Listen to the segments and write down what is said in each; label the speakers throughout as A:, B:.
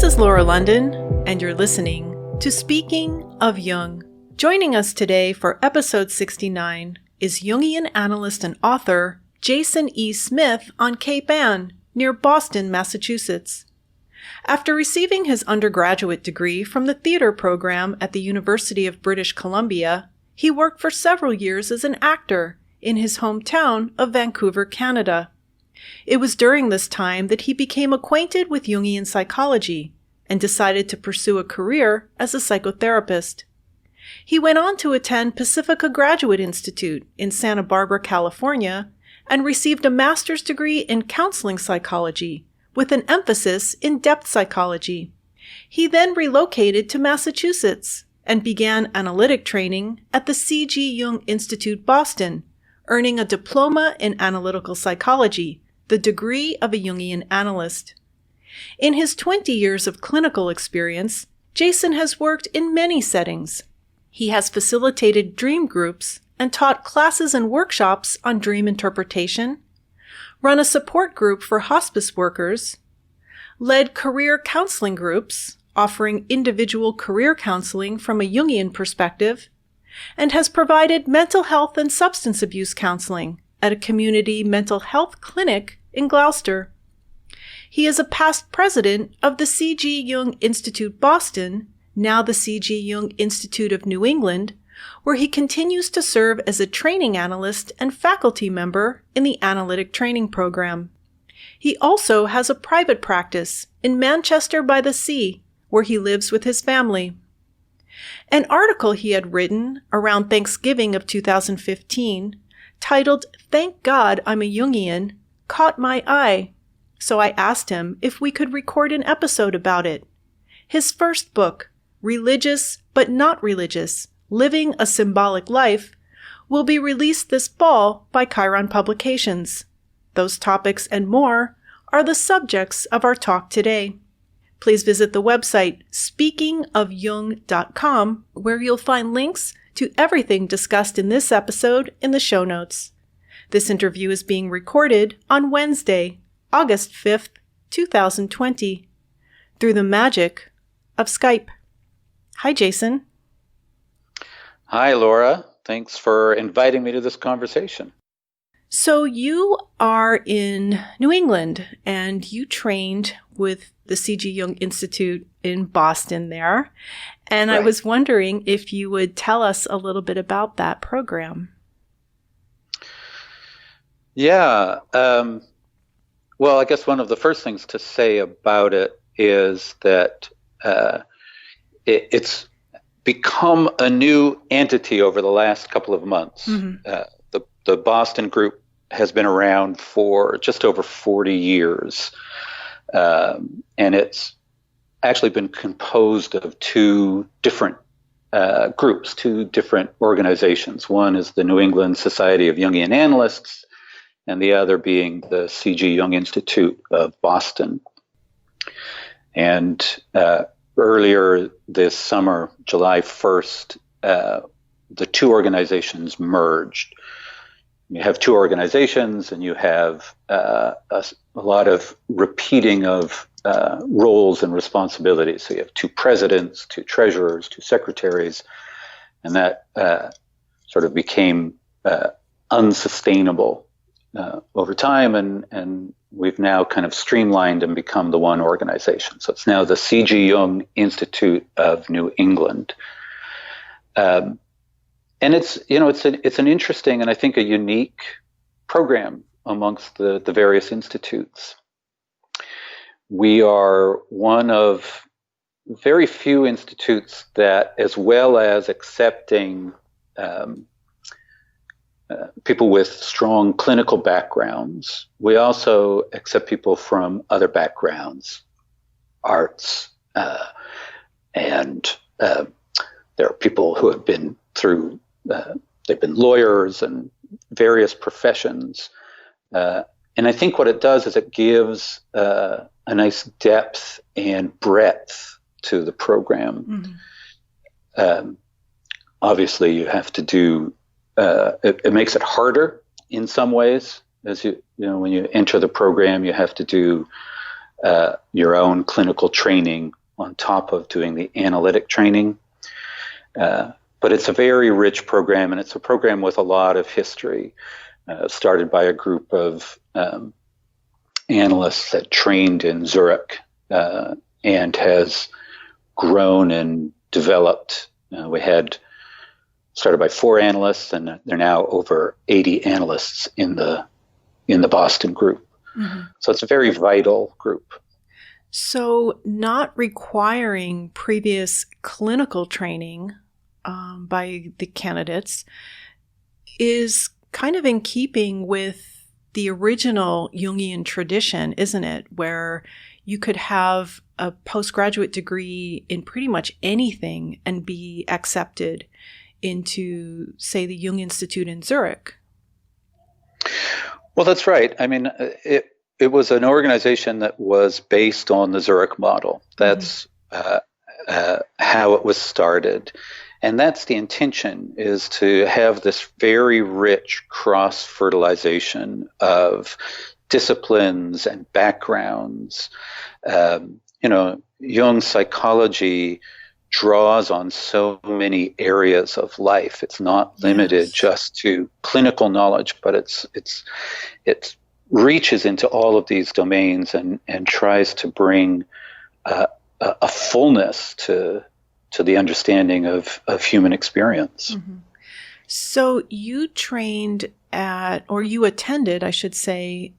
A: is Laura London, and you're listening to Speaking of Jung. Joining us today for episode 69 is Jungian analyst and author Jason E. Smith on Cape Ann, near Boston, Massachusetts. After receiving his undergraduate degree from the theater program at the University of British Columbia, he worked for several years as an actor in his hometown of Vancouver, Canada. It was during this time that he became acquainted with Jungian psychology and decided to pursue a career as a psychotherapist. He went on to attend Pacifica Graduate Institute in Santa Barbara, California, and received a master's degree in counseling psychology with an emphasis in depth psychology. He then relocated to Massachusetts and began analytic training at the Jung Institute Boston, earning a diploma in analytical psychology, the degree of a Jungian analyst. In his 20 years of clinical experience, Jason has worked in many settings. He has facilitated dream groups and taught classes and workshops on dream interpretation, run a support group for hospice workers, led career counseling groups, offering individual career counseling from a Jungian perspective, and has provided mental health and substance abuse counseling at a community mental health clinic in Gloucester. He is a past president of the Jung Institute Boston, now the Jung Institute of New England, where he continues to serve as a training analyst and faculty member in the analytic training program. He also has a private practice in Manchester by the Sea, where he lives with his family. An article he had written around Thanksgiving of 2015, titled "Thank God I'm a Jungian," caught my eye, so I asked him if we could record an episode about it. His first book, Religious But Not Religious: Living a Symbolic Life, will be released this fall by Chiron Publications. Those topics and more are the subjects of our talk today. Please visit the website speakingofjung.com, where you'll find links to everything discussed in this episode in the show notes. This interview is being recorded on Wednesday, August 5th, 2020, through the magic of Skype. Hi, Jason.
B: Hi, Laura. Thanks for inviting me to this conversation.
A: So you are in New England, and you trained with the Jung Institute in Boston there. And right. I was wondering if you would tell us a little bit about that program.
B: Yeah. Well, I guess one of the first things to say about it is that it's become a new entity over the last couple of months. Mm-hmm. The Boston group has been around for just over 40 years, and it's actually been composed of two different groups, two different organizations. One is the New England Society of Jungian Analysts, and the other being the Jung Institute of Boston. And earlier this summer, July 1st, the two organizations merged. You have two organizations, and you have a lot of repeating of roles and responsibilities. So you have two presidents, two treasurers, two secretaries, and that sort of became unsustainable over time, and we've now kind of streamlined and become the one organization. So it's now the Jung Institute of New England. And it's an interesting and I think a unique program amongst the various institutes. We are one of very few institutes that, as well as accepting people with strong clinical backgrounds, we also accept people from other backgrounds, arts, and there are people who have been through, they've been lawyers and various professions. And I think what it does is it gives a nice depth and breadth to the program. Mm-hmm. Obviously, you have to do, it makes it harder in some ways. As you know, when you enter the program, you have to do your own clinical training on top of doing the analytic training. But it's a very rich program, and it's a program with a lot of history, started by a group of analysts that trained in Zurich, and has grown and developed. We had started by 4 analysts, and there are now over 80 analysts in the Boston group. Mm-hmm. So it's a very vital group.
A: So not requiring previous clinical training by the candidates is kind of in keeping with the original Jungian tradition, isn't it? Where you could have a postgraduate degree in pretty much anything and be accepted into, say, the Jung Institute in Zurich.
B: Well, that's right. I mean, it was an organization that was based on the Zurich model. That's how it was started. And that's the intention, is to have this very rich cross-fertilization of disciplines and backgrounds. Jung psychology draws on so many areas of life. It's not limited just to clinical knowledge, but it reaches into all of these domains and tries to bring a fullness to the understanding of human experience.
A: Mm-hmm. So you trained you attended, I should say,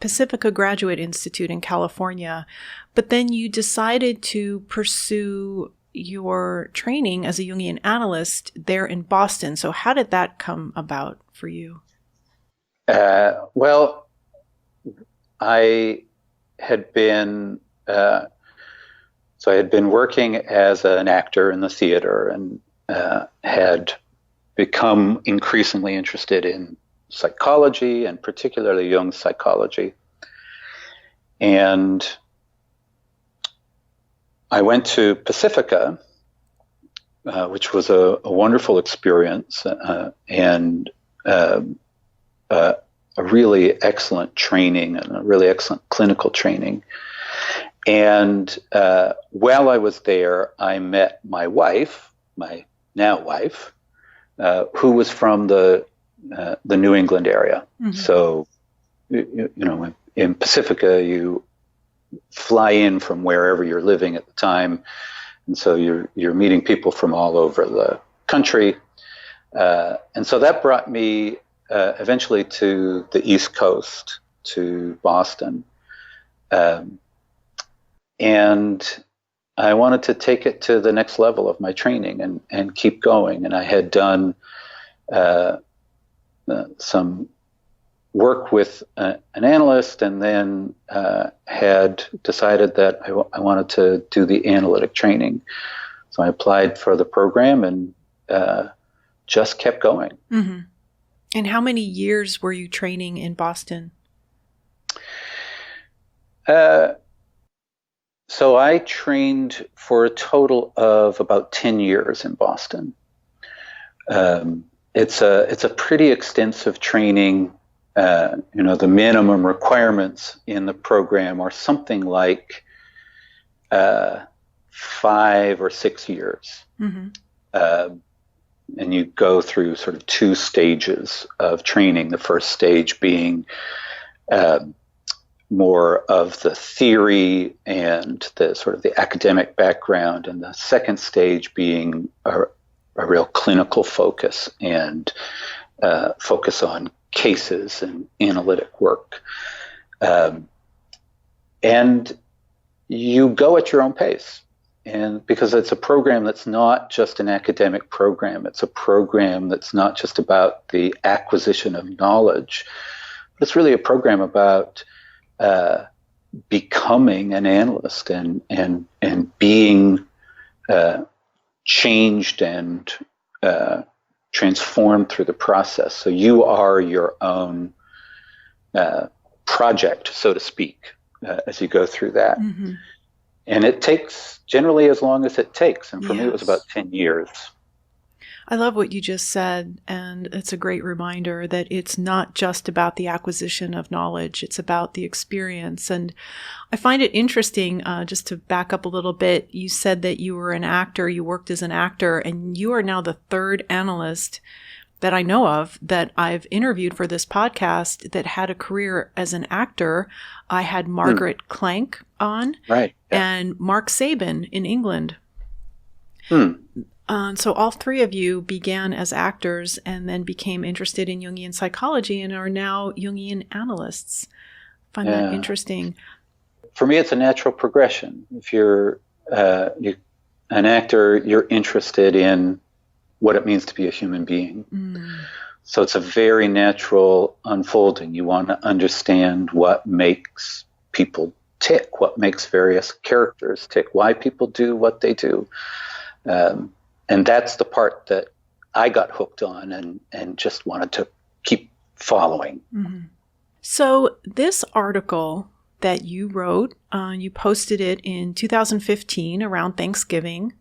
A: Pacifica Graduate Institute in California, but then you decided to pursue your training as a Jungian analyst there in Boston. So how did that come about for you?
B: Well, I had been working as an actor in the theater, and had become increasingly interested in psychology, and particularly Jung psychology. And I went to Pacifica, which was a wonderful experience, and a really excellent training, and a really excellent clinical training. And while I was there, I met my wife, my now wife, who was from the New England area. Mm-hmm. So, in Pacifica, you fly in from wherever you're living at the time, and so you're meeting people from all over the country. And so that brought me eventually to the East Coast, to Boston. And I wanted to take it to the next level of my training and keep going. And I had done some work with an analyst, and then had decided that I wanted to do the analytic training. So I applied for the program and just kept going.
A: Mm-hmm. And how many years were you training in Boston?
B: So I trained for a total of about 10 years in Boston. It's a pretty extensive training. The minimum requirements in the program are something like 5 or 6 years. Mm-hmm. And you go through sort of 2 stages of training. The first stage being more of the theory and the sort of the academic background, and the second stage being a real clinical focus and focus on cases and analytic work. And you go at your own pace. And because it's a program that's not just an academic program, it's a program that's not just about the acquisition of knowledge, but it's really a program about becoming an analyst and being changed and transformed through the process. So you are your own project, so to speak, as you go through that. Mm-hmm. And it takes generally as long as it takes. And for me, it was about 10 years.
A: I love what you just said, and it's a great reminder that it's not just about the acquisition of knowledge, it's about the experience. And I find it interesting, just to back up a little bit, you said that you were an actor, you worked as an actor, and you are now the third analyst that I know of that I've interviewed for this podcast that had a career as an actor. I had Margaret Clank on,
B: right,
A: and Mark Sabin in England. So all three of you began as actors and then became interested in Jungian psychology and are now Jungian analysts. I find that interesting.
B: For me, it's a natural progression. If you're an actor, you're interested in what it means to be a human being. So it's a very natural unfolding. You want to understand what makes people tick, what makes various characters tick, why people do what they do. And that's the part that I got hooked on and just wanted to keep following.
A: So this article that you wrote, you posted it in 2015 around Thanksgiving,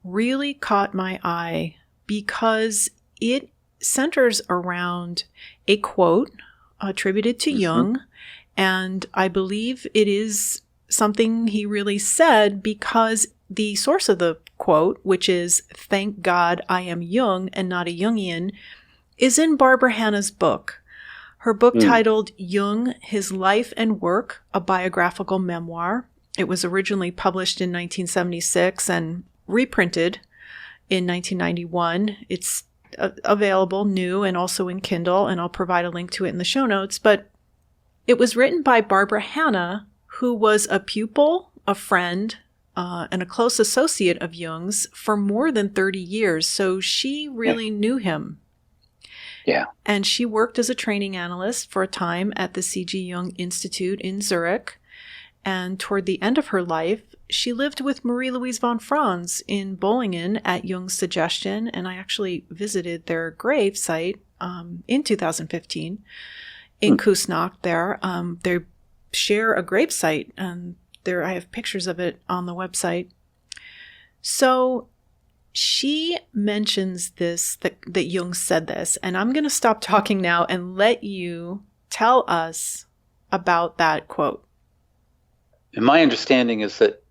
A: really caught my eye because it centers around a quote attributed to Jung. And I believe it is something he really said because the source of the quote, which is, "Thank God I am Jung and not a Jungian," is in Barbara Hanna's book. Her book titled Jung, His Life and Work, a Biographical Memoir. It was originally published in 1976 and reprinted in 1991. It's available new and also in Kindle, and I'll provide a link to it in the show notes. But it was written by Barbara Hanna, who was a pupil, a friend, and a close associate of Jung's for more than 30 years. So she really knew him.
B: Yeah.
A: And she worked as a training analyst for a time at the C.G. Jung Institute in Zurich. And toward the end of her life, she lived with Marie-Louise von Franz in Bollingen at Jung's suggestion. And I actually visited their grave site in 2015 in Küsnacht there. They share a grave site, and there I have pictures of it on the website. So she mentions this, that Jung said this, and I'm going to stop talking now and let you tell us about that quote.
B: And my understanding is that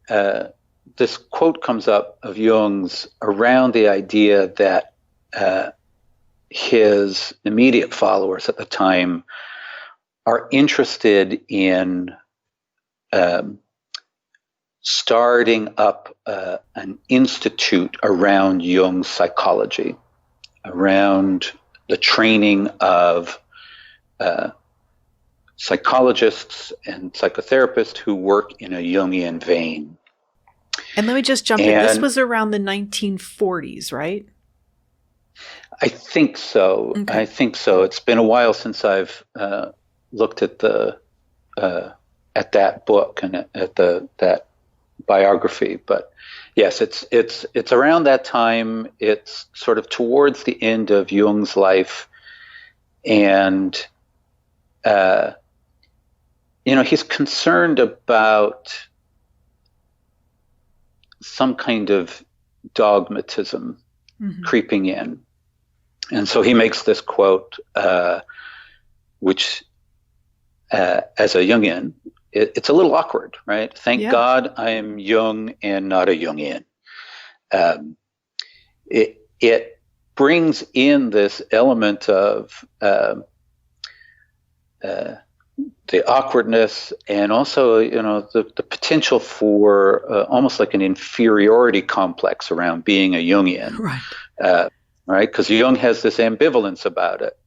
B: this quote comes up of Jung's around the idea that his immediate followers at the time are interested in starting up an institute around Jung's psychology, around the training of psychologists and psychotherapists who work in a Jungian vein.
A: And let me just jump in. This was around the 1940s, right?
B: I think so.
A: Okay.
B: I think so. It's been a while since I've looked at at that book and at that biography, but yes, it's around that time. It's sort of towards the end of Jung's life, and he's concerned about some kind of dogmatism creeping in, and so he makes this quote, which as a Jungian, it's a little awkward, right? Thank God I am Jung and not a Jungian. It brings in this element of the awkwardness, and also, the potential for almost like an inferiority complex around being a Jungian,
A: right?
B: Right? Because Jung has this ambivalence about it.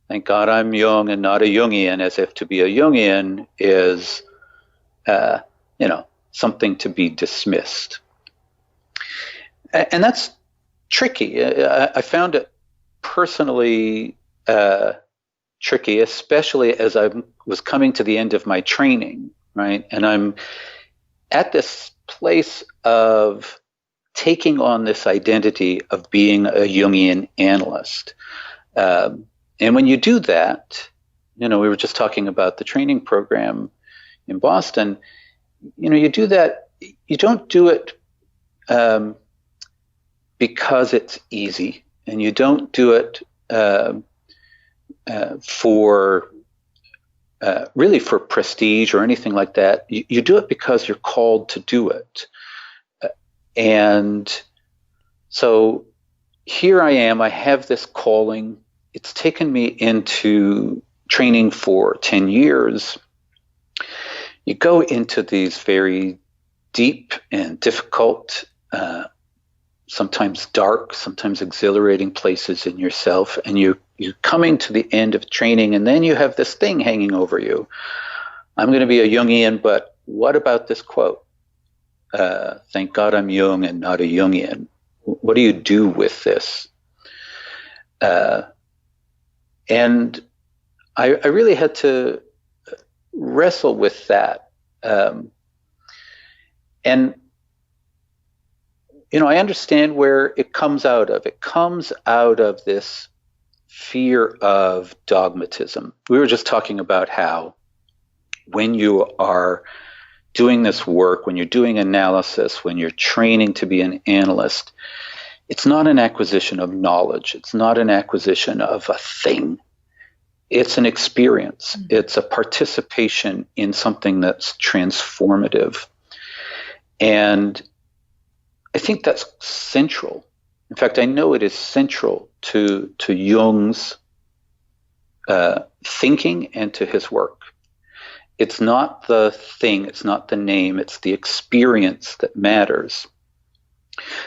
B: Thank God I'm Jung and not a Jungian, as if to be a Jungian is, something to be dismissed. And that's tricky. I found it personally tricky, especially as I was coming to the end of my training, right? And I'm at this place of taking on this identity of being a Jungian analyst. And when you do that, we were just talking about the training program in Boston, you do that, you don't do it because it's easy, and you don't do it for really for prestige or anything like that. You do it because you're called to do it. And so here I am, I have this calling. It's taken me into training for 10 years. You go into these very deep and difficult, sometimes dark, sometimes exhilarating places in yourself, and you're coming to the end of training, and then you have this thing hanging over you. I'm going to be a Jungian, but what about this quote? Thank God I'm Jung and not a Jungian. What do you do with this? And I really had to wrestle with that. And I understand where it comes out of. It comes out of this fear of dogmatism. We were just talking about how when you are doing this work, when you're doing analysis, when you're training to be an analyst, it's not an acquisition of knowledge. It's not an acquisition of a thing. It's an experience. Mm-hmm. It's a participation in something that's transformative. And I think that's central. In fact, I know it is central to Jung's thinking and to his work. It's not the thing, it's not the name, it's the experience that matters.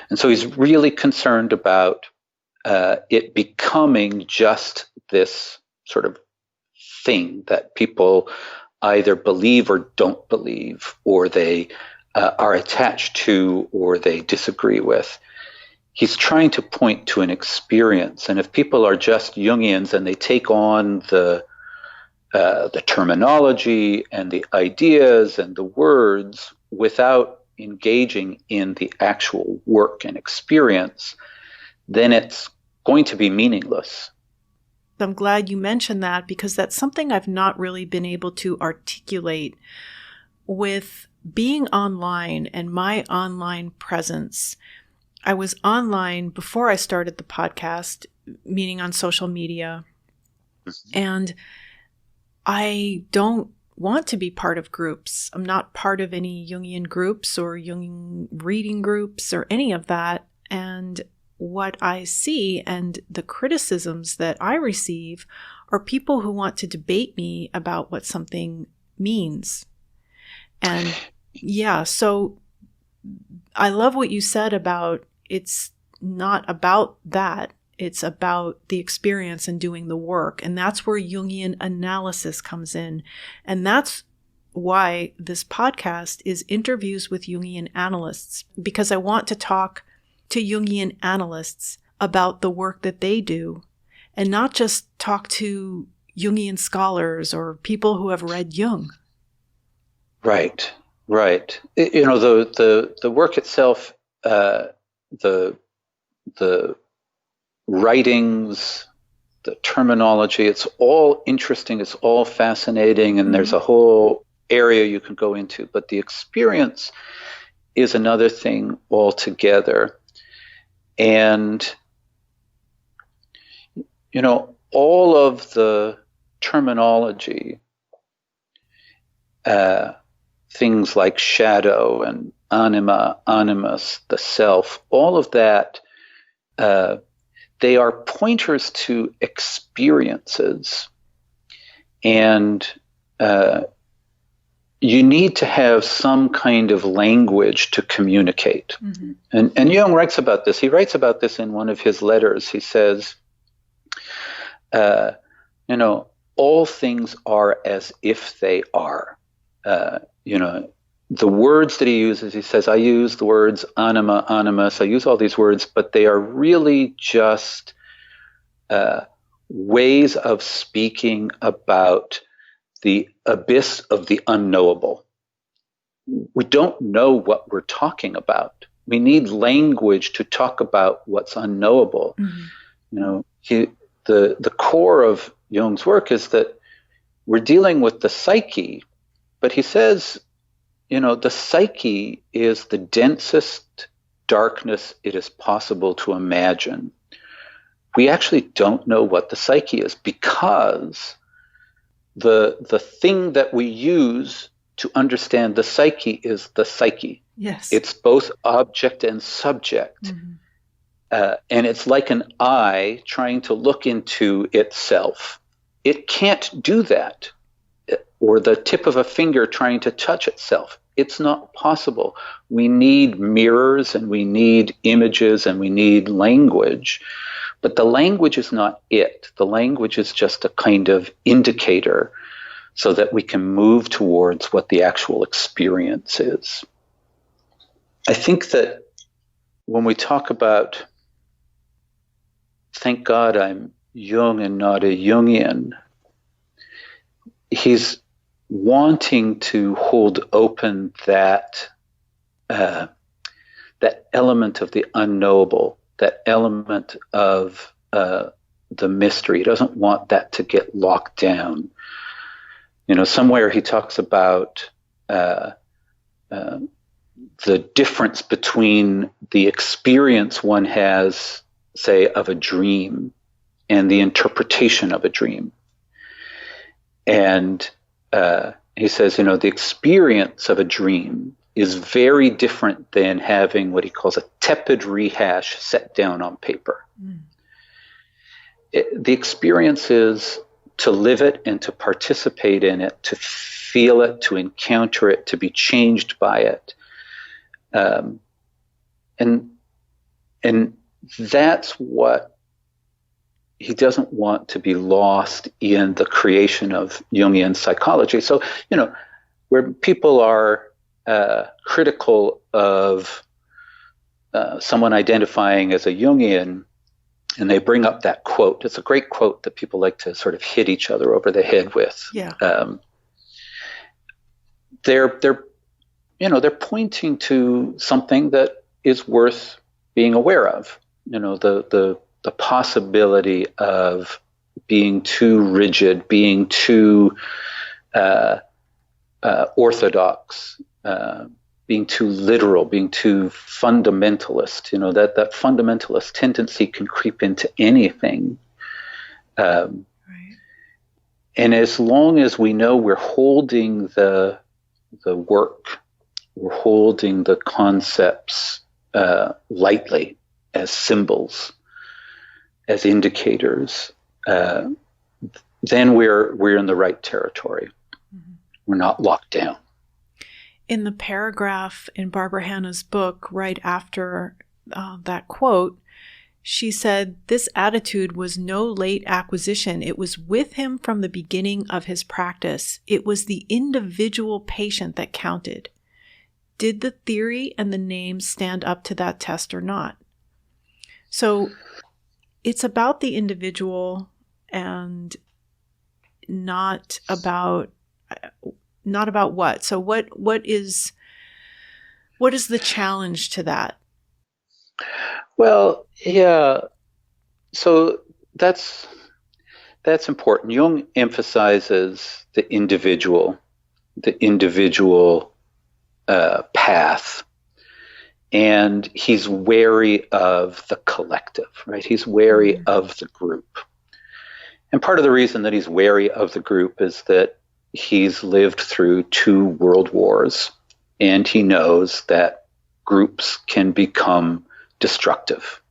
B: And so he's really concerned about it becoming just this sort of thing that people either believe or don't believe, or they are attached to, or they disagree with. He's trying to point to an experience. And if people are just Jungians and they take on the terminology and the ideas and the words without engaging in the actual work and experience, then it's going to be meaningless.
A: I'm glad you mentioned that, because that's something I've not really been able to articulate with being online and my online presence. I was online before I started the podcast, meaning on social media, and I don't want to be part of groups. I'm not part of any Jungian groups or Jungian reading groups or any of that. And what I see and the criticisms that I receive are people who want to debate me about what something means. And yeah, so I love what you said about it's not about that. It's about the experience and doing the work. And that's where Jungian analysis comes in. And that's why this podcast is interviews with Jungian analysts, because I want to talk to Jungian analysts about the work that they do, and not just talk to Jungian scholars or people who have read Jung.
B: Right. The work itself, the writings, the terminology, it's all interesting, it's all fascinating, and there's a whole area you can go into. But the experience is another thing altogether. And, all of the terminology, things like shadow and anima, animus, the self, all of that, they are pointers to experiences. And you need to have some kind of language to communicate. Mm-hmm. And Jung writes about this. He writes about this in one of his letters. He says, all things are as if they are. The words that he uses, he says, I use the words anima, animus, I use all these words, but they are really just ways of speaking about the abyss of the unknowable. We don't know what we're talking about. We need language to talk about what's unknowable. Mm-hmm. The core of Jung's work is that we're dealing with the psyche, but he says, the psyche is the densest darkness it is possible to imagine, we actually don't know what the psyche is, because the thing that we use to understand the psyche is the psyche.
A: Yes.
B: It's both object and subject.
A: Mm-hmm.
B: And it's like an eye trying to look into itself. It can't do that. Or the tip of a finger trying to touch itself. It's not possible. We need mirrors, and we need images, and we need language. But the language is not it. The language is just a kind of indicator so that we can move towards what the actual experience is. I think that when we talk about, thank God I'm Jung and not a Jungian, he's wanting to hold open that that element of the unknowable, that element of the mystery. He doesn't want that to get locked down. Somewhere he talks about the difference between the experience one has, say, of a dream and the interpretation of a dream. And he says, the experience of a dream is very different than having what he calls a tepid rehash set down on paper. Mm. The experience is to live it and to participate in it, to feel it, to encounter it, to be changed by it. And that's what he doesn't want to be lost in the creation of Jungian psychology. So, where people are critical of someone identifying as a Jungian, and they bring up that quote. It's a great quote that people like to sort of hit each other over the head with.
A: Yeah.
B: They're pointing to something that is worth being aware of. The possibility of being too rigid, being too orthodox, being too literal, being too fundamentalist. That fundamentalist tendency can creep into anything. Right. And as long as we know we're holding the work, we're holding the concepts lightly as symbols, as indicators, then we're in the right territory. Mm-hmm. We're not locked down.
A: In the paragraph in Barbara Hanna's book, right after that quote, she said, "This attitude was no late acquisition. It was with him from the beginning of his practice. It was the individual patient that counted. Did the theory and the name stand up to that test or not?" So it's about the individual and not about what. So what is the challenge to that?
B: Well, yeah. So that's important. Jung emphasizes the individual path. And he's wary of the collective, right? He's wary of the group. And part of the reason that he's wary of the group is that he's lived through 2 world wars, and he knows that groups can become destructive.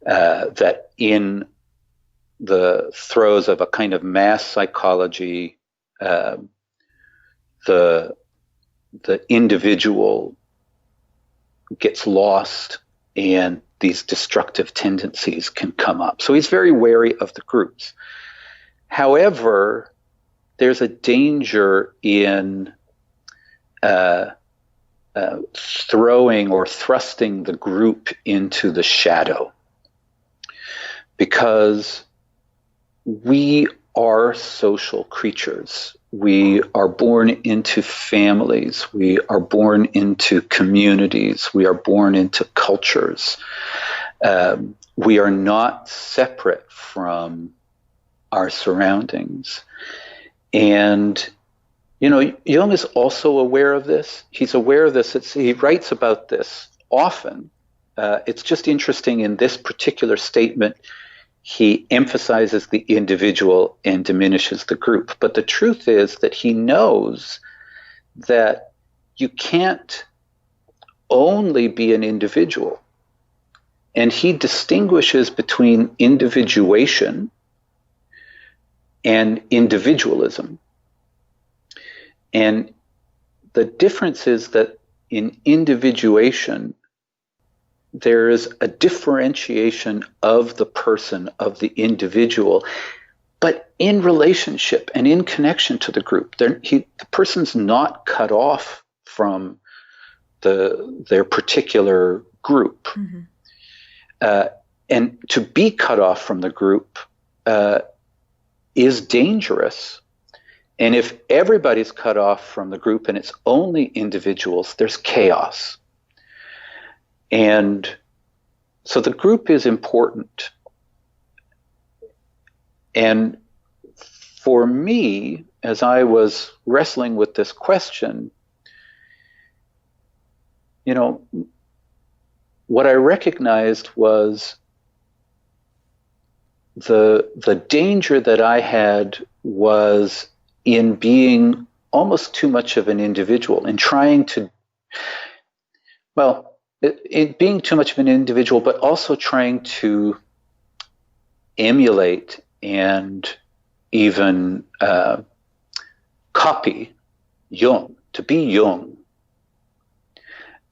B: That in the throes of a kind of mass psychology, the individual gets lost and these destructive tendencies can come up. So he's very wary of the groups. However, there's a danger in throwing or thrusting the group into the shadow, because we are social creatures. We are born into families. We are born into communities. We are born into cultures. We are not separate from our surroundings. And, Jung is also aware of this. He's aware of this. He writes about this often. It's just interesting in this particular statement, he emphasizes the individual and diminishes the group. But the truth is that he knows that you can't only be an individual. And he distinguishes between individuation and individualism. And the difference is that in individuation, there is a differentiation of the person, of the individual, but in relationship and in connection to the group. The person's not cut off from their particular group. Mm-hmm. And to be cut off from the group is dangerous. And if everybody's cut off from the group and it's only individuals, there's chaos. And so the group is important. And for me, as I was wrestling with this question, what I recognized was the danger that I had was in being almost too much of an individual, in trying to, it being too much of an individual, but also trying to emulate and even copy Jung, to be Jung,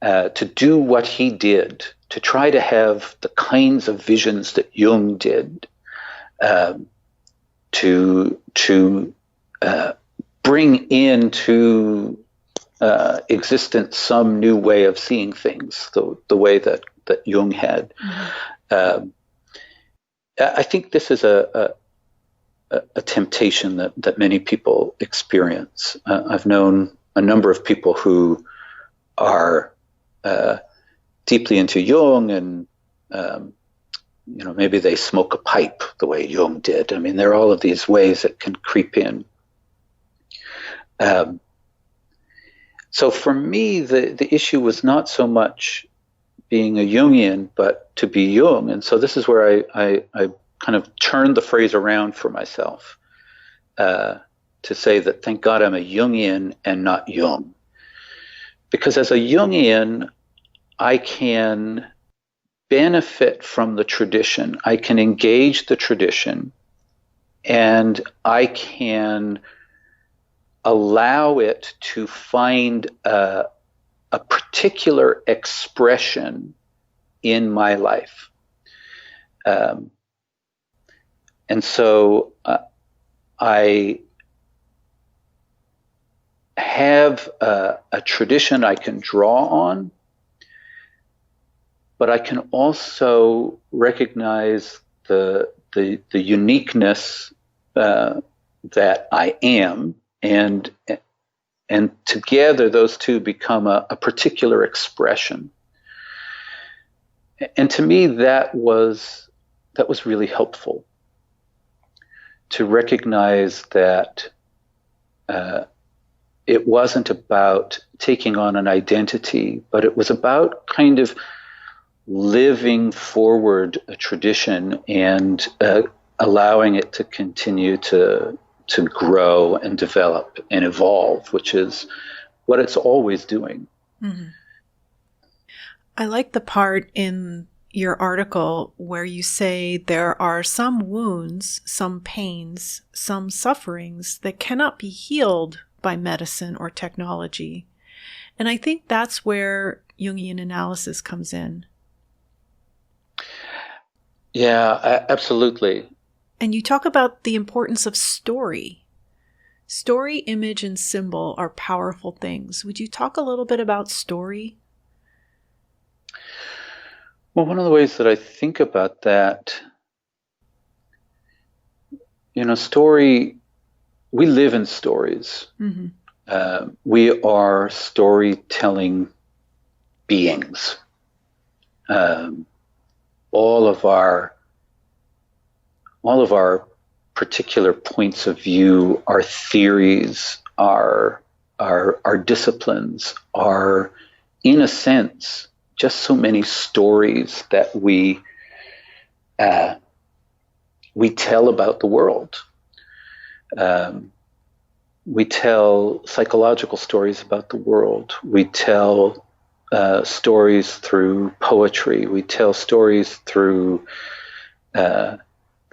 B: to do what he did, to try to have the kinds of visions that Jung did, to bring into existence some new way of seeing things, the way that Jung had. Mm-hmm. I think this is a temptation that many people experience. I've known a number of people who are deeply into Jung, and maybe they smoke a pipe the way Jung did. I mean, there are all of these ways that can creep in. So for me, the issue was not so much being a Jungian, but to be Jung. And so this is where I kind of turned the phrase around for myself, to say that thank God I'm a Jungian and not Jung. Because as a Jungian, I can benefit from the tradition. I can engage the tradition, and I can allow it to find a particular expression in my life. And so I have a tradition I can draw on, but I can also recognize the uniqueness that I am, and together those two become a particular expression. And to me, that was really helpful, to recognize that it wasn't about taking on an identity, but it was about kind of living forward a tradition and allowing it to continue to grow and develop and evolve, which is what it's always doing. Mm-hmm.
A: I like the part in your article where you say there are some wounds, some pains, some sufferings that cannot be healed by medicine or technology. And I think that's where Jungian analysis comes in.
B: Yeah, absolutely.
A: And you talk about the importance of story. Story, image, and symbol are powerful things. Would you talk a little bit about story?
B: Well, one of the ways that I think about that, story, we live in stories. Mm-hmm. We are storytelling beings. All of our particular points of view, our theories, our disciplines are, in a sense, just so many stories that we tell about the world. We tell psychological stories about the world. We tell stories through poetry. We tell stories through the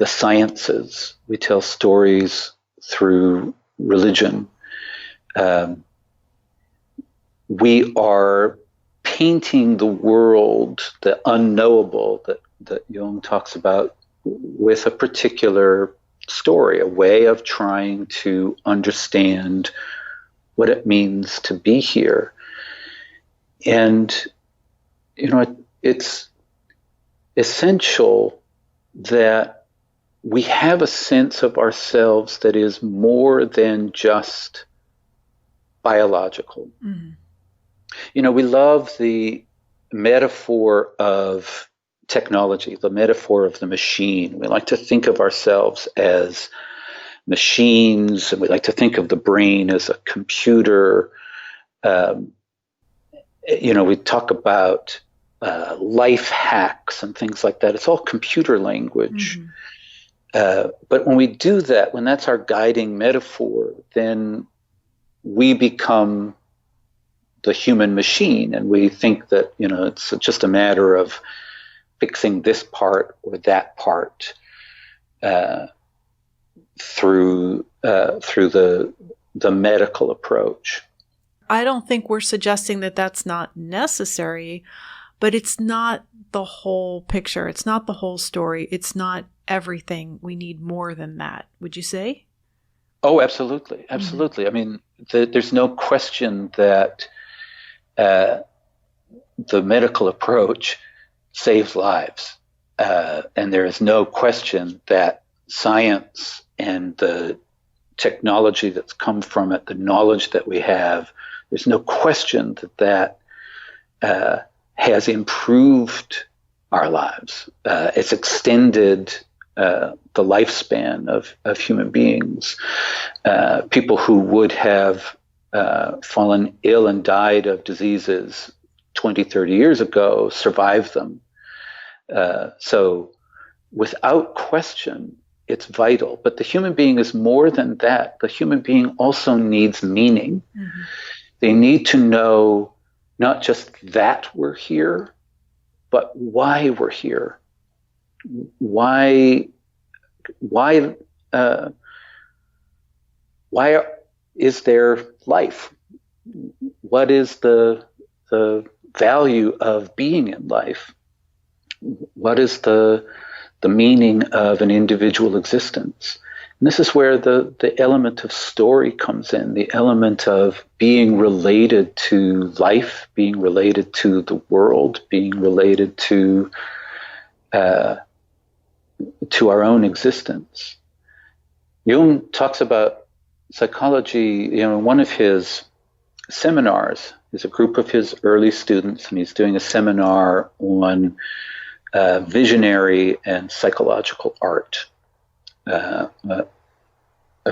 B: sciences. We tell stories through religion. We are painting the world, the unknowable that Jung talks about, with a particular story, a way of trying to understand what it means to be here. And, it's essential that we have a sense of ourselves that is more than just biological. Mm-hmm. We love the metaphor of technology, the metaphor of the machine. We like to think of ourselves as machines, and we like to think of the brain as a computer. We talk about life hacks and things like that. It's all computer language. Mm-hmm. But when we do that, when that's our guiding metaphor, then we become the human machine, and we think that it's just a matter of fixing this part or that part through the medical approach.
A: I don't think we're suggesting that that's not necessary, but it's not the whole picture. It's not the whole story. It's not everything. We need more than that. Would you say?
B: Oh, absolutely. Absolutely. Mm-hmm. I mean, there's no question that the medical approach saves lives. And there is no question that science and the technology that's come from it, the knowledge that we have, there's no question that has improved our lives. It's extended the lifespan of human beings. People who would have fallen ill and died of diseases 20, 30 years ago survived them. So without question, it's vital. But the human being is more than that. The human being also needs meaning. Mm-hmm. They need to know not just that we're here, but why we're here. Why is there life? What is the value of being in life? What is the meaning of an individual existence? And this is where the element of story comes in, the element of being related to life, being related to the world, being related to our own existence. Jung talks about psychology, in one of his seminars. There's a group of his early students, and he's doing a seminar on visionary and psychological art, a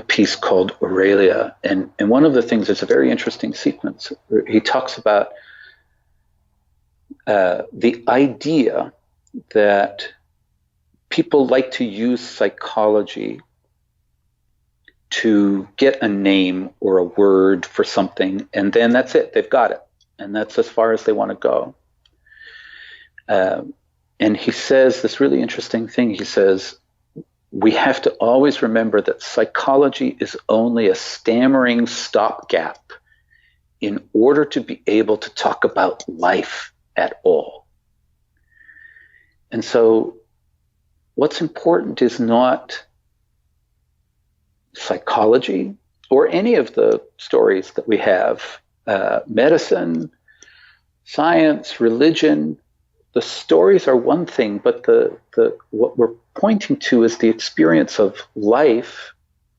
B: piece called Aurelia. And one of the things, it's a very interesting sequence. He talks about the idea that people like to use psychology to get a name or a word for something, and then that's it. They've got it. And that's as far as they want to go. And he says this really interesting thing. He says, we have to always remember that psychology is only a stammering stopgap in order to be able to talk about life at all. And so what's important is not psychology or any of the stories that we have, medicine, science, religion. The stories are one thing, but what we're pointing to is the experience of life,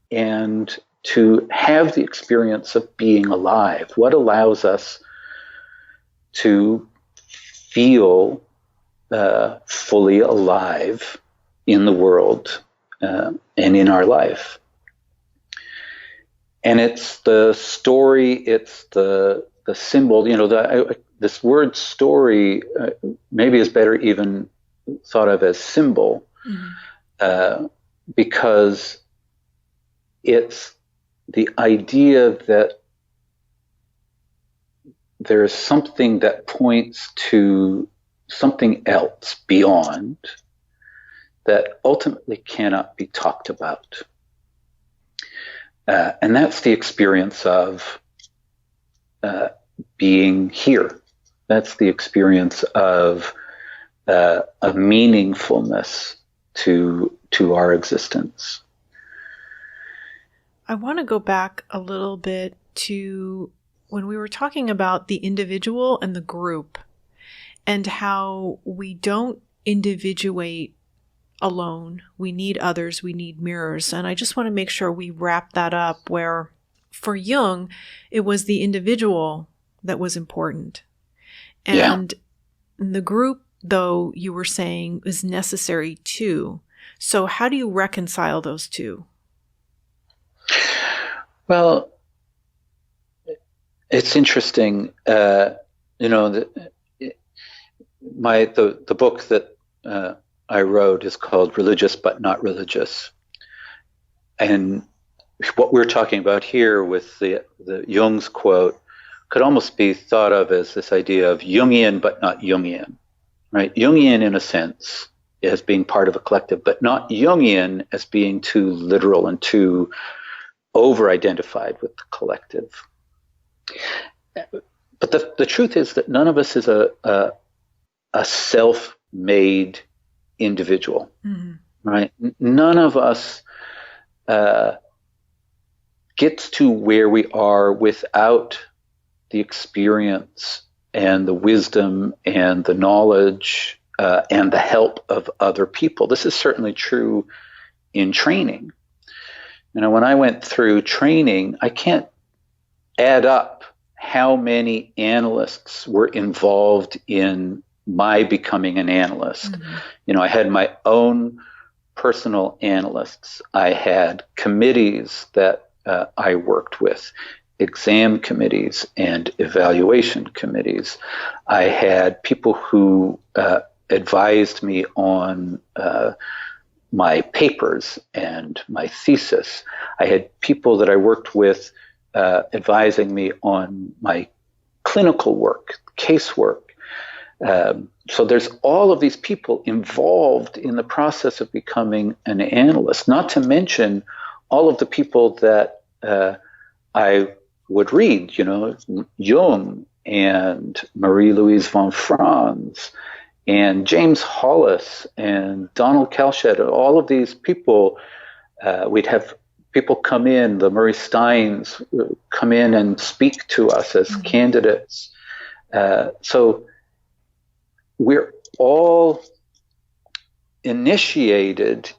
B: and to have the experience of being alive. What allows us to feel fully alive in the world and in our life. And it's the story, it's the symbol, this word story maybe is better even thought of as symbol, because it's the idea that there is something that points to something else beyond that ultimately cannot be talked about. And that's the experience of being here. That's the experience of a meaningfulness to our existence.
A: I want to go back a little bit to when we were talking about the individual and the group and how we don't individuate alone. We need others. We need mirrors. And I just want to make sure we wrap that up where for Jung, it was the individual that was important. And the group, though, you were saying is necessary too. So how do you reconcile those two?
B: Well, it's interesting. The book that I wrote is called Religious but Not Religious. And what we're talking about here with the Jung's quote could almost be thought of as this idea of Jungian but not Jungian, right? Jungian in a sense as being part of a collective, but not Jungian as being too literal and too over-identified with the collective. But the truth is that none of us is a self-made individual, right? None of us gets to where we are without the experience and the wisdom and the knowledge and the help of other people. This is certainly true in training. When I went through training, I can't add up how many analysts were involved in my becoming an analyst. I had my own personal analysts. I had committees that I worked with, exam committees and evaluation committees. I had people who advised me on my papers and my thesis. I had people that I worked with advising me on my clinical work, casework. So there's all of these people involved in the process of becoming an analyst, not to mention all of the people that I would read, Jung and Marie-Louise von Franz and James Hollis and Donald Kalshed, all of these people. We'd have people come in, the Murray Steins come in and speak to us as candidates. So we're all initiated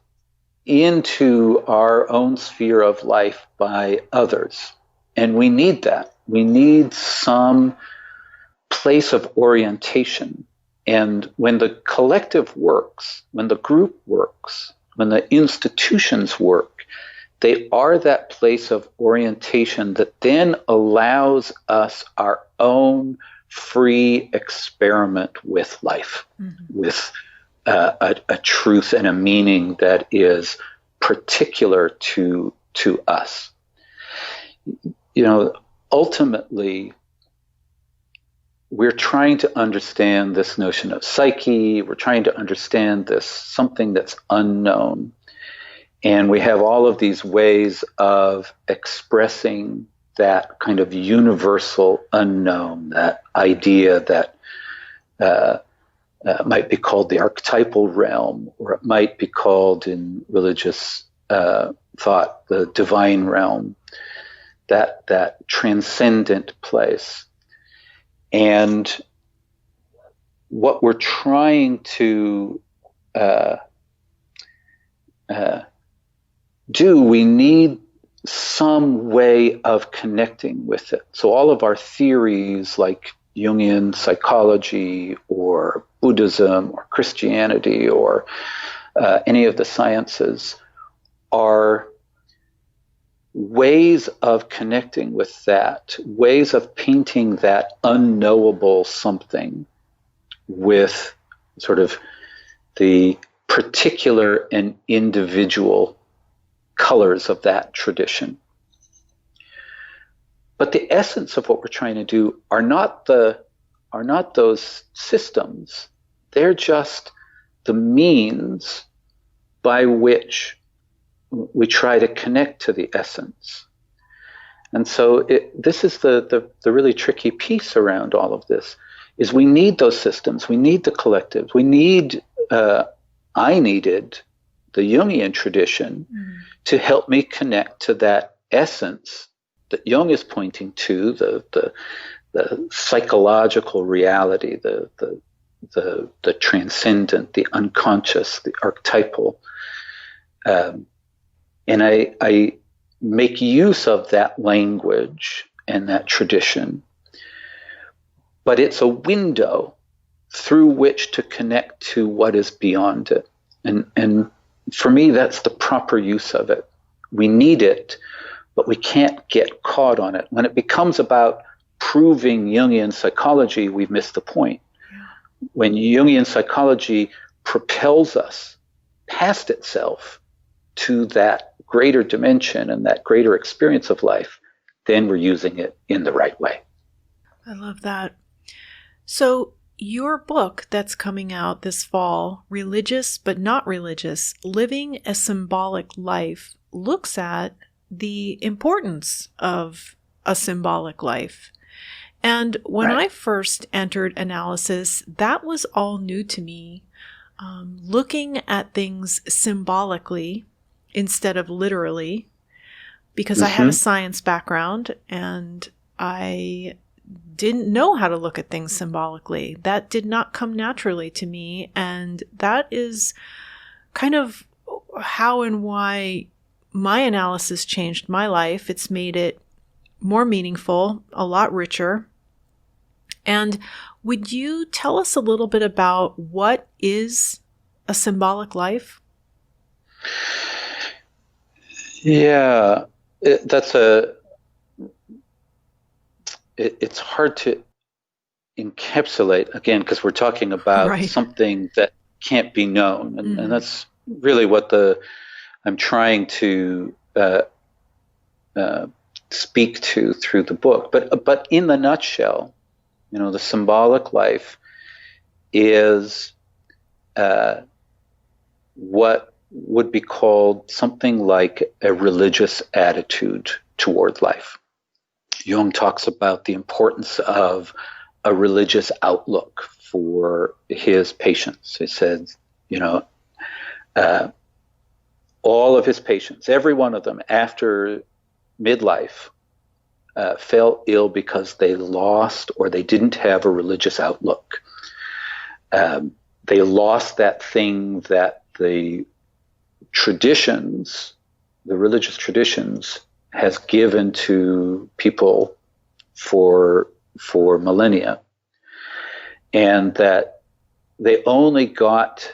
B: into our own sphere of life by others. And we need that. We need some place of orientation. And when the collective works, when the group works, when the institutions work, they are that place of orientation that then allows us our own free experiment with life, with a truth and a meaning that is particular to us. Ultimately, we're trying to understand this notion of psyche. We're trying to understand this something that's unknown. And we have all of these ways of expressing that kind of universal unknown, that idea that might be called the archetypal realm, or it might be called in religious thought the divine realm, that transcendent place. And what we're trying to do, we need some way of connecting with it. So all of our theories like Jungian psychology or Buddhism or Christianity or any of the sciences are ways of connecting with that, ways of painting that unknowable something with sort of the particular and individual colors of that tradition. But the essence of what we're trying to do are not those systems. They're just the means by which we try to connect to the essence. And so this is the really tricky piece around all of this, is we need those systems. We need the collectives. We need, I needed the Jungian tradition to help me connect to that essence that Jung is pointing to, the psychological reality, the transcendent, the unconscious, the archetypal. And I make use of that language and that tradition, but it's a window through which to connect to what is beyond it. And for me, that's the proper use of it. We need it, but we can't get caught on it. When it becomes about proving Jungian psychology, we've missed the point. When Jungian psychology propels us past itself to that greater dimension and that greater experience of life, then we're using it in the right way.
A: I love that. So your book that's coming out this fall, Religious but Not Religious, Living a Symbolic Life, looks at the importance of a symbolic life. And when I first entered analysis, that was all new to me. Looking at things symbolically instead of literally, because I had a science background and I didn't know how to look at things symbolically. That did not come naturally to me. And that is kind of how and why my analysis changed my life. It's made it more meaningful, a lot richer. And would you tell us a little bit about what is a symbolic life?
B: Yeah, it's hard to encapsulate, again, because we're talking about something that can't be known. And that's really what I'm trying to speak to through the book. But in the nutshell, the symbolic life is what would be called something like a religious attitude toward life. Jung talks about the importance of a religious outlook for his patients. He says, all of his patients, every one of them after midlife, fell ill because they lost or they didn't have a religious outlook. They lost that thing that the religious traditions, has given to people for millennia, and that they only got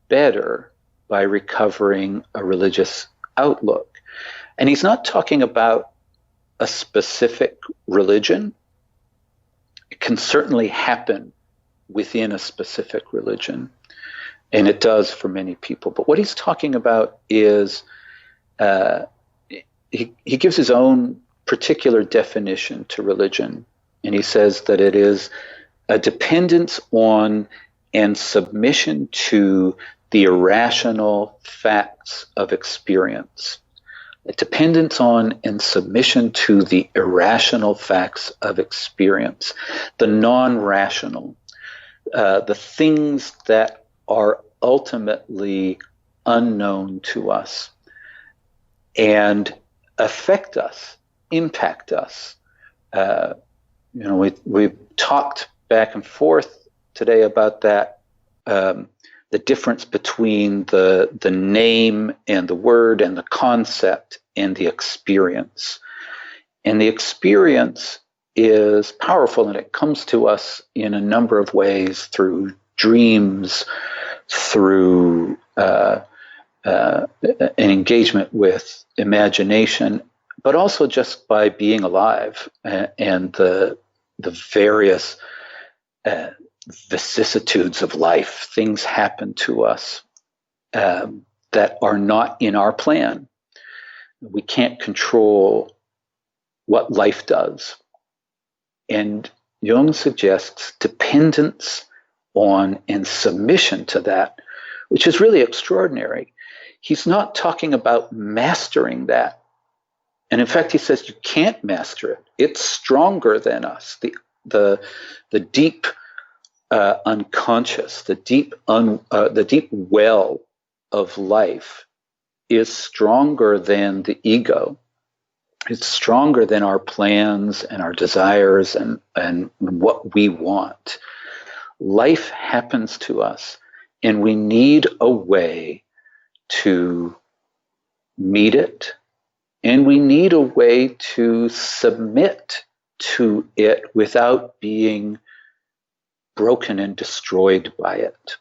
B: better by recovering a religious outlook. And he's not talking about a specific religion. It can certainly happen within a specific religion, and it does for many people. But what he's talking about is he gives his own particular definition to religion, and he says that it is a dependence on and submission to the irrational facts of experience. A dependence on and submission to the irrational facts of experience, the non-rational, the things that are ultimately unknown to us and affect us, impact us. We've talked back and forth today about that, the difference between the name and the word and the concept and the experience. And the experience is powerful, and it comes to us in a number of ways, through dreams, through an engagement with imagination, but also just by being alive and the various vicissitudes of life. Things happen to us that are not in our plan. We can't control what life does. And Jung suggests dependence on and submission to that, which is really extraordinary. He's not talking about mastering that. And in fact, he says you can't master it. It's stronger than us. The deep unconscious, the deep well of life is stronger than the ego. It's stronger than our plans and our desires and what we want. Life happens to us, and we need a way to meet it, and we need a way to submit to it without being broken and destroyed by it.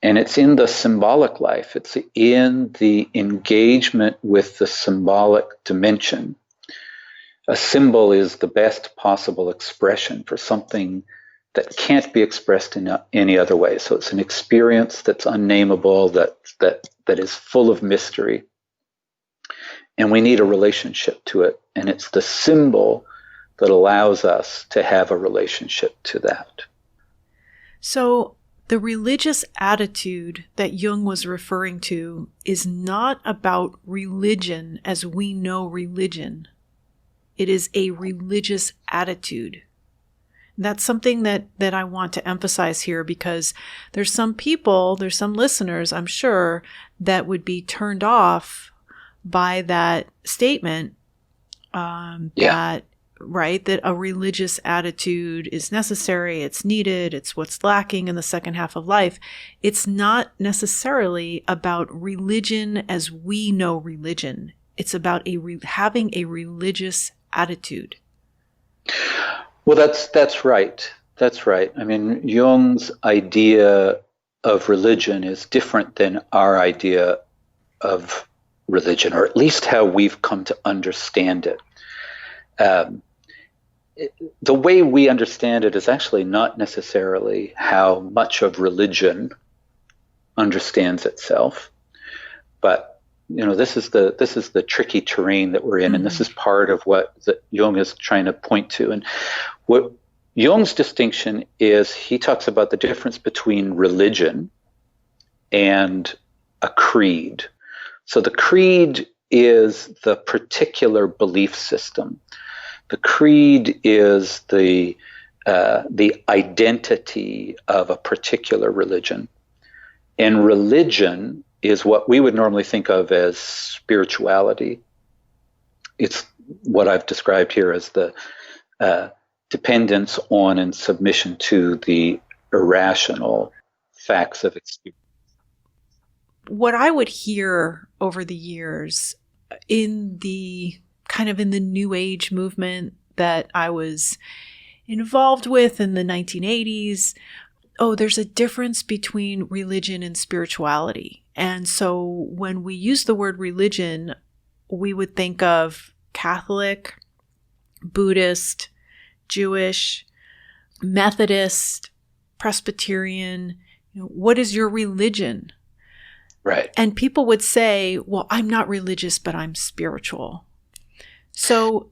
B: And it's in the symbolic life. It's in the engagement with the symbolic dimension. A symbol is the best possible expression for something that can't be expressed in any other way. So it's an experience that's unnameable, that is full of mystery. And we need a relationship to it. And it's the symbol that allows us to have a relationship to that.
A: So the religious attitude that Jung was referring to is not about religion as we know religion. It is a religious attitude. That's something that I want to emphasize here, because there's some listeners, I'm sure, that would be turned off by that statement, that a religious attitude is necessary, it's needed, it's what's lacking in the second half of life. It's not necessarily about religion as we know religion. It's about having a religious attitude.
B: Well, that's right. That's right. I mean, Jung's idea of religion is different than our idea of religion, or at least how we've come to understand it. The way we understand it is actually not necessarily how much of religion understands itself, but this is the tricky terrain that we're in, and this is part of what Jung is trying to point to. And what Jung's distinction is, he talks about the difference between religion and a creed. So the creed is the particular belief system. The creed is the identity of a particular religion. And religion is what we would normally think of as spirituality. It's what I've described here as the dependence on and submission to the irrational facts of experience.
A: What I would hear over the years in the New Age movement that I was involved with in the 1980s, there's a difference between religion and spirituality. And so when we use the word religion, we would think of Catholic, Buddhist, Jewish, Methodist, Presbyterian. What is your religion?
B: Right.
A: And people would say, well, I'm not religious, but I'm spiritual. So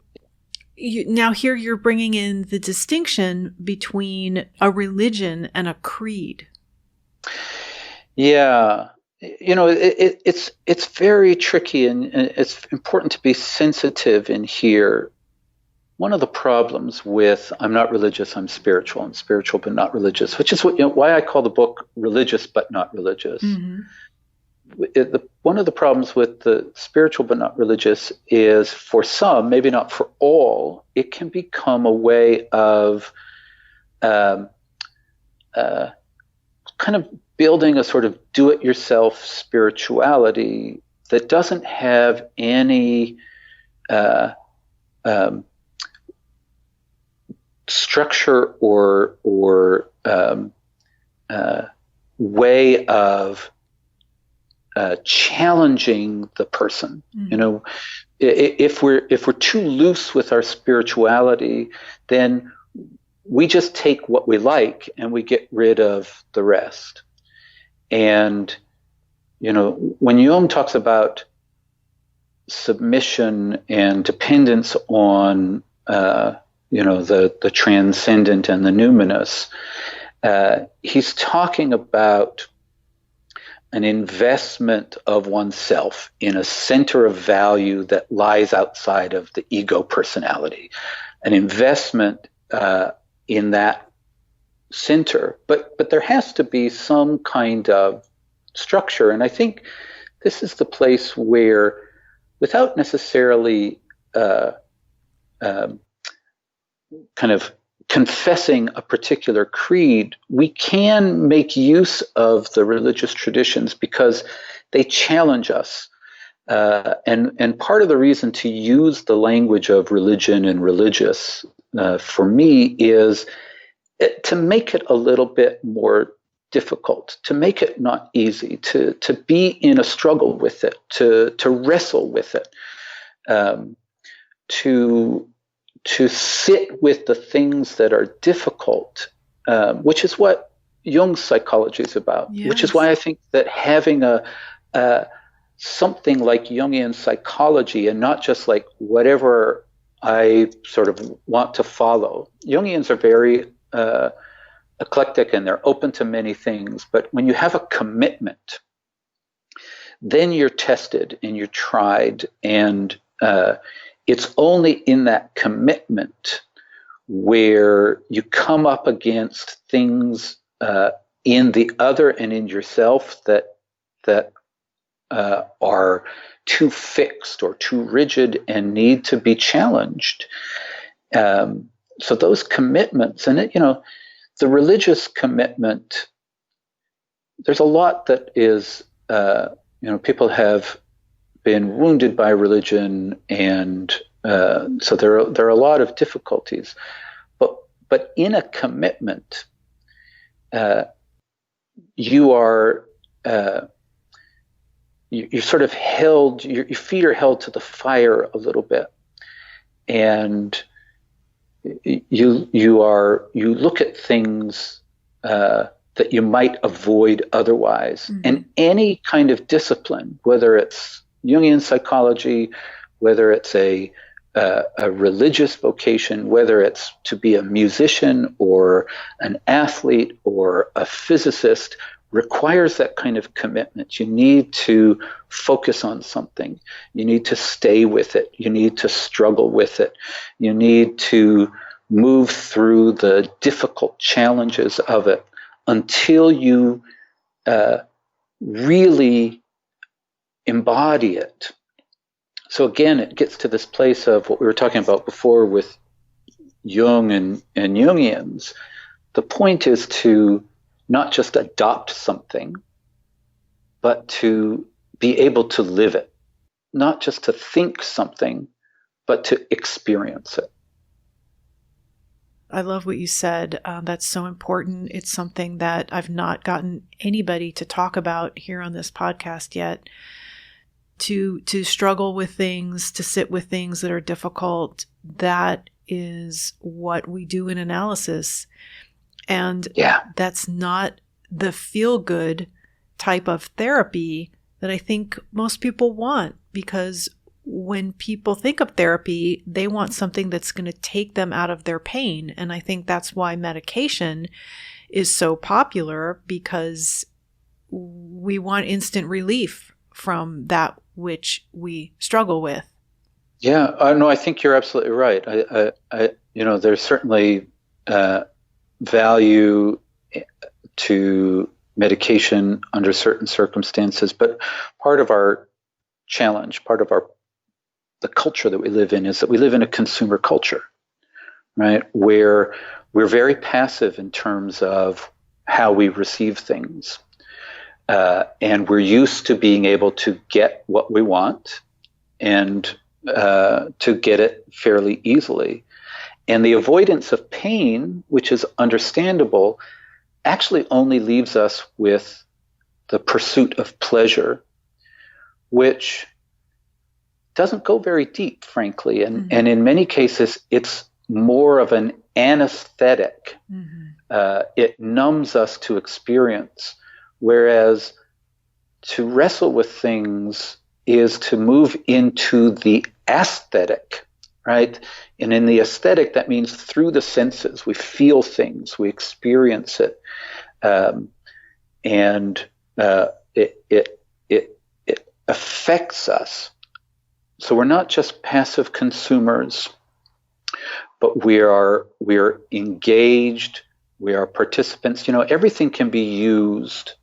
A: now here you're bringing in the distinction between a religion and a creed.
B: Yeah. It's very tricky, and it's important to be sensitive in here. One of the problems with I'm not religious, I'm spiritual but not religious, which is why I call the book Religious but Not Religious. Mm-hmm. One of the problems with the spiritual but not religious is, for some, maybe not for all, it can become a way of kind of building a sort of do-it-yourself spirituality that doesn't have any structure or way of challenging the person. You know, if we're too loose with our spirituality, then we just take what we like and we get rid of the rest. And, you know, when Jung talks about submission and dependence on, you know, the transcendent and the numinous, he's talking about an investment of oneself in a center of value that lies outside of the ego personality, an investment in that center. But there has to be some kind of structure. And I think this is the place where, without necessarily kind of confessing a particular creed, we can make use of the religious traditions because they challenge us. And part of the reason to use the language of religion and religious for me is to make it a little bit more difficult, to make it not easy, to be in a struggle with it, to wrestle with it, to sit with the things that are difficult, which is what Jung's psychology is about. Yes. Which is why I think that having something like Jungian psychology, and not just like whatever I sort of want to follow. Jungians are very eclectic and they're open to many things, but when you have a commitment, then you're tested and you're tried, and it's only in that commitment where you come up against things in the other and in yourself that are too fixed or too rigid and need to be challenged. So those commitments, and you know, the religious commitment, there's a lot that is, you know, people have been wounded by religion, and so there are a lot of difficulties. But in a commitment, you are you're sort of held. Your feet are held to the fire a little bit, and you look at things that you might avoid otherwise. Mm-hmm. And any kind of discipline, whether it's Jungian psychology, whether it's a religious vocation, whether it's to be a musician or an athlete or a physicist, requires that kind of commitment. You need to focus on something. You need to stay with it. You need to struggle with it. You need to move through the difficult challenges of it until you really embody it. So again, it gets to this place of what we were talking about before with Jung and Jungians. The point is to not just adopt something, but to be able to live it. Not just to think something, but to experience it.
A: I love what you said. That's so important. It's something that I've not gotten anybody to talk about here on this podcast yet. To struggle with things, to sit with things that are difficult, that is what we do in analysis. And that's not the feel-good type of therapy that I think most people want, because when people think of therapy, they want something that's going to take them out of their pain. And I think that's why medication is so popular, because we want instant relief from that which we struggle with.
B: Yeah, no, I think you're absolutely right. I you know, there's certainly value to medication under certain circumstances, but part of our challenge, part of the culture that we live in, is that we live in a consumer culture, right? Where we're very passive in terms of how we receive things. And we're used to being able to get what we want and to get it fairly easily. And the avoidance of pain, which is understandable, actually only leaves us with the pursuit of pleasure which doesn't go very deep, frankly. And in many cases, it's more of an anesthetic. It numbs us to experience, whereas to wrestle with things is to move into the aesthetic, right? And in the aesthetic, that means through the senses, we feel things, we experience it, and it affects us. So we're not just passive consumers, but we are engaged. We are participants. Everything can be used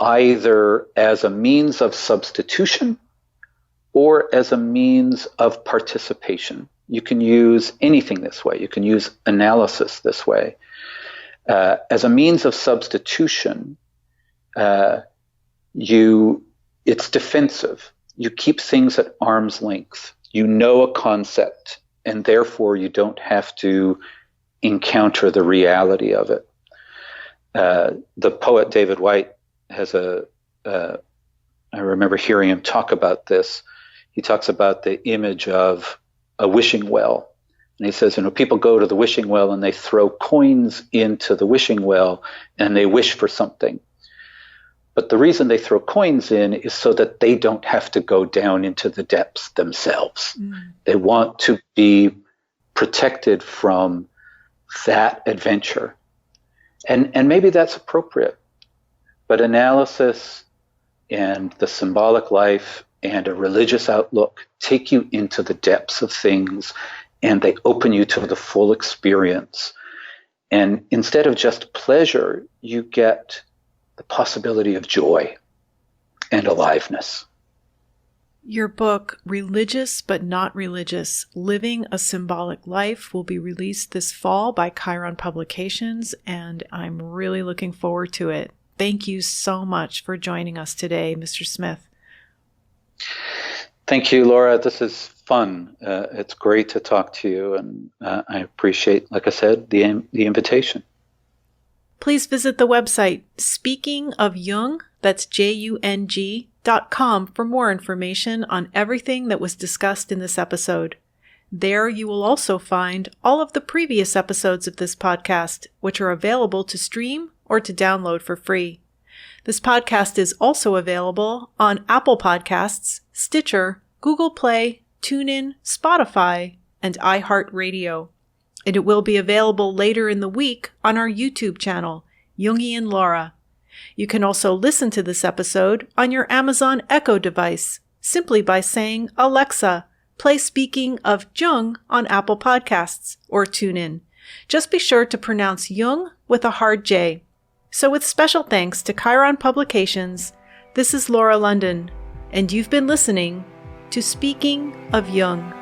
B: either as a means of substitution or as a means of participation. You can use anything this way. You can use analysis this way. As a means of substitution, it's defensive. You keep things at arm's length. You know a concept, and therefore you don't have to encounter the reality of it. The poet David Whyte has I remember hearing him talk about this. He talks about the image of a wishing well. And he says, people go to the wishing well and they throw coins into the wishing well and they wish for something. But the reason they throw coins in is so that they don't have to go down into the depths themselves. They want to be protected from that adventure. And maybe that's appropriate. But analysis and the symbolic life and a religious outlook take you into the depths of things, and they open you to the full experience. And instead of just pleasure, you get the possibility of joy and aliveness.
A: Your book, Religious but Not Religious, Living a Symbolic Life, will be released this fall by Chiron Publications, and I'm really looking forward to it. Thank you so much for joining us today, Mr. Smith.
B: Thank you, Laura. This is fun. It's great to talk to you, and I appreciate, like I said, the invitation.
A: Please visit the website Speaking of Jung, that's JUNG.com, for more information on everything that was discussed in this episode. There you will also find all of the previous episodes of this podcast, which are available to stream or to download for free. This podcast is also available on Apple Podcasts, Stitcher, Google Play, TuneIn, Spotify, and iHeartRadio. And it will be available later in the week on our YouTube channel, Jungian Laura. You can also listen to this episode on your Amazon Echo device, simply by saying, "Alexa, play Speaking of Jung on Apple Podcasts," or TuneIn. Just be sure to pronounce Jung with a hard J. So with special thanks to Chiron Publications, this is Laura London, and you've been listening to Speaking of Jung.